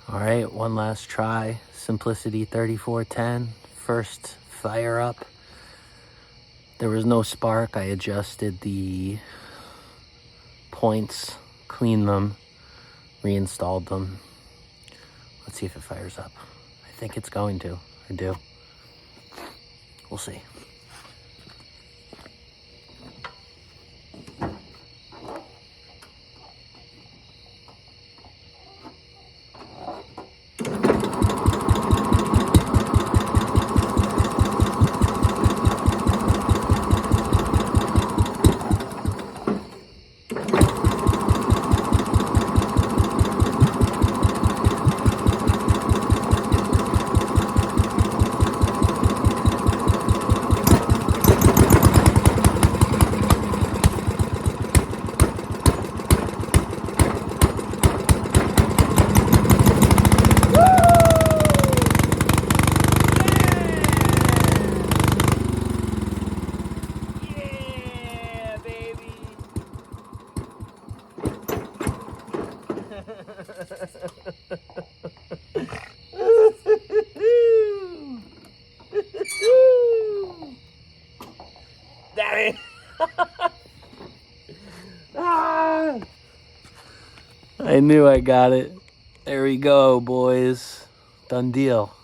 All right, one last try. Simplicity 3410. First fire up. There was no spark. I adjusted the points, cleaned them, reinstalled them. Let's see if it fires up. I think it's going to. I do. We'll see. Daddy! Ah! I knew I got it. There we go, boys. Done deal.